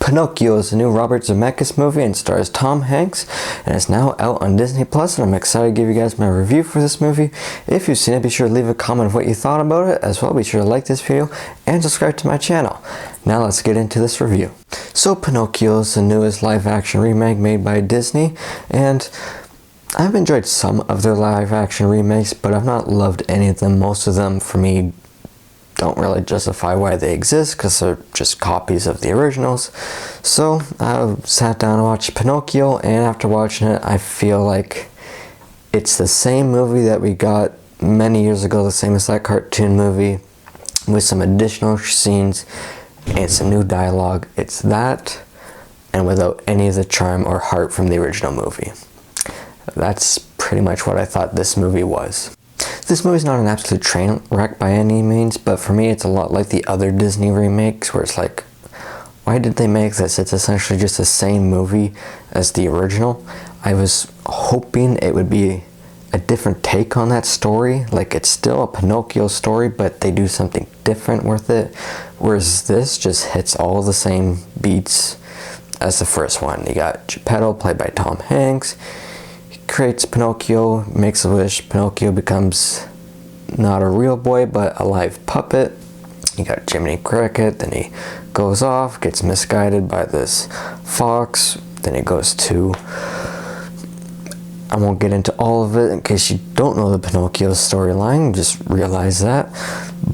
Pinocchio is a new Robert Zemeckis movie and stars Tom Hanks, and it's now out on Disney Plus, and I'm excited to give you guys my review for this movie. If you've seen it, be sure to leave a comment of what you thought about it. As well, be sure to like this video and subscribe to my channel. Now let's get into this review. So Pinocchio is the newest live-action remake made by Disney, and I've enjoyed some of their live-action remakes, but I've not loved any of them. Most of them, for me, don't really justify why they exist because they're just copies of the originals. So I sat down and watched Pinocchio, and after watching it, I feel like it's the same movie that we got many years ago, the same as that cartoon movie, with some additional scenes and some new dialogue. It's that, and without any of the charm or heart from the original movie. That's pretty much what I thought this movie was. This movie's not an absolute train wreck by any means, but for me it's a lot like the other Disney remakes where it's like, why did they make this? It's essentially just the same movie as the original. I was hoping it would be a different take on that story. Like, it's still a Pinocchio story, but they do something different with it. Whereas this just hits all the same beats as the first one. You got Geppetto, played by Tom Hanks. Creates Pinocchio, makes a wish, Pinocchio becomes not a real boy but a live puppet. You got Jiminy Cricket, then he goes off, gets misguided by this fox, then he goes to, I won't get into all of it in case you don't know the Pinocchio storyline, just realize that.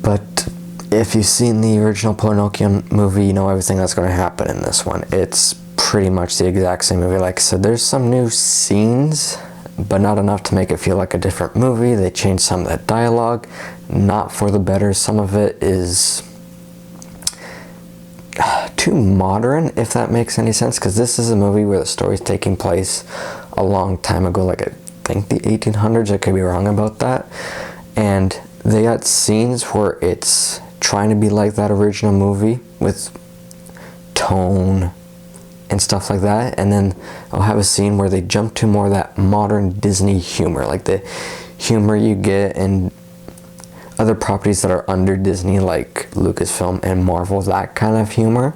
But if you've seen the original Pinocchio movie, you know everything that's going to happen in this one. It's pretty much the exact same movie. Like I said, there's some new scenes, but not enough to make it feel like a different movie. They changed some of that dialogue, not for the better. Some of it is too modern, if that makes any sense, because this is a movie where the story's taking place a long time ago, like I think the 1800s, I could be wrong about that. And they got scenes where it's trying to be like that original movie with tone and stuff like that, and then I'll have a scene where they jump to more of that modern Disney humor, like the humor you get in other properties that are under Disney, like Lucasfilm and Marvel, that kind of humor,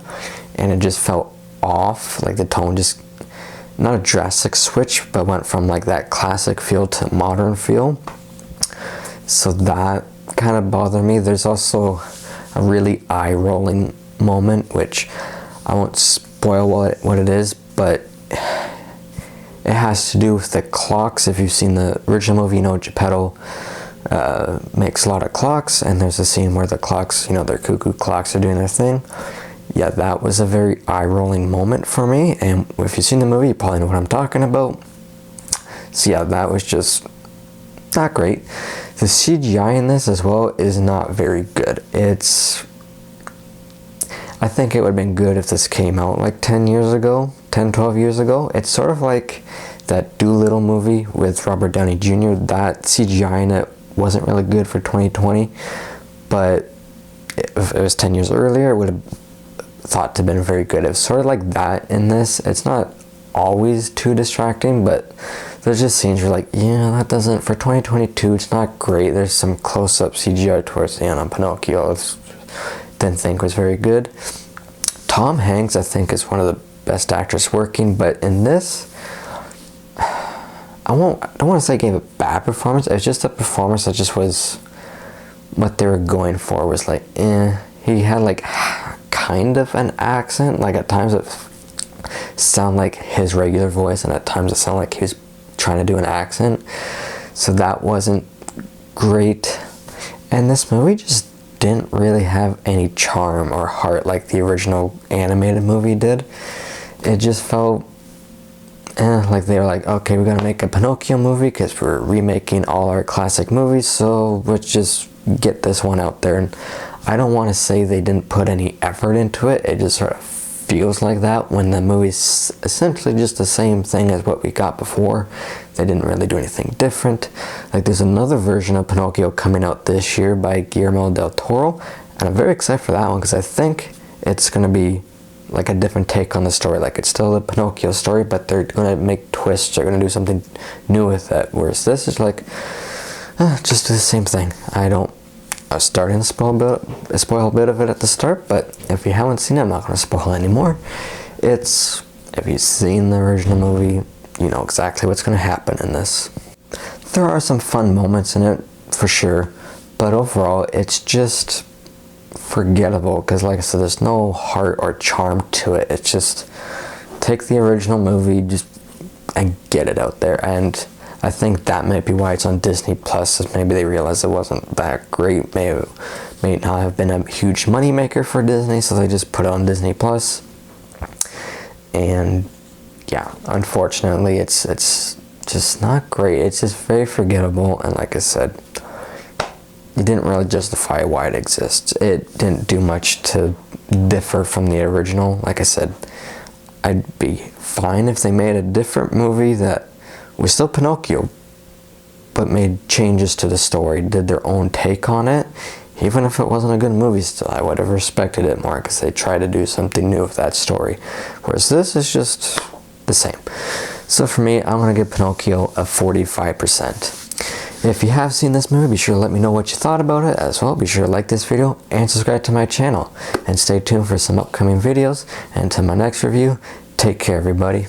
and it just felt off. Like the tone just, not a drastic switch, but went from like that classic feel to modern feel. So that kind of bothered me. There's also a really eye-rolling moment, which I won't spoil what it is, but it has to do with the clocks. If you've seen the original movie, you know Geppetto makes a lot of clocks, and there's a scene where the clocks, you know, their cuckoo clocks are doing their thing. Yeah, that was a very eye-rolling moment for me, and if you've seen the movie, you probably know what I'm talking about. So yeah, that was just not great. The CGI in this as well is not very good. I think it would have been good if this came out like 10 years ago, 10, 12 years ago. It's sort of like that Doolittle movie with Robert Downey Jr. That CGI in it wasn't really good for 2020, but if it was 10 years earlier, it would have thought to have been very good. It was sort of like that in this. It's not always too distracting, but there's just scenes where like, yeah, that doesn't, for 2022, it's not great. There's some close-up CGI towards the end on Pinocchio. Didn't think was very good. Tom Hanks, I think, is one of the best actors working, but in this, I don't want to say he gave a bad performance. It's just a performance that just was what they were going for, was like, he had like kind of an accent, like at times it sounded like his regular voice, and at times it sounded like he was trying to do an accent, so that wasn't great. And this movie just didn't really have any charm or heart like the original animated movie did. It just felt like they were like, okay, we're gonna make a Pinocchio movie because we're remaking all our classic movies, so let's just get this one out there. And I don't want to say they didn't put any effort into it. It just sort of feels like that when the movie's essentially just the same thing as what we got before. They didn't really do anything different. Like, there's another version of Pinocchio coming out this year by Guillermo del Toro, and I'm very excited for that one because I think it's going to be like a different take on the story. Like, it's still the Pinocchio story, but they're going to make twists. They're going to do something new with it, whereas this is like, just do the same thing. I was starting to spoil a bit of it at the start, but if you haven't seen it, I'm not going to spoil anymore. It's, if you've seen the original movie, you know exactly what's going to happen in this. There are some fun moments in it, for sure, but overall, it's just forgettable, because like I said, there's no heart or charm to it. It's just, take the original movie and get it out there. And I think that might be why it's on Disney Plus, is maybe they realized it wasn't that great. Maybe it may not have been a huge money maker for Disney, so they just put it on Disney Plus. And yeah, unfortunately, it's just not great. It's just very forgettable, and like I said, it didn't really justify why it exists. It didn't do much to differ from the original. Like I said, I'd be fine if they made a different movie that was still Pinocchio, but made changes to the story, did their own take on it. Even if it wasn't a good movie still, I would have respected it more, because they tried to do something new with that story. Whereas this is just the same. So for me, I'm going to give Pinocchio a 45%. If you have seen this movie, be sure to let me know what you thought about it. As well, be sure to like this video and subscribe to my channel. And stay tuned for some upcoming videos. And until my next review, take care everybody.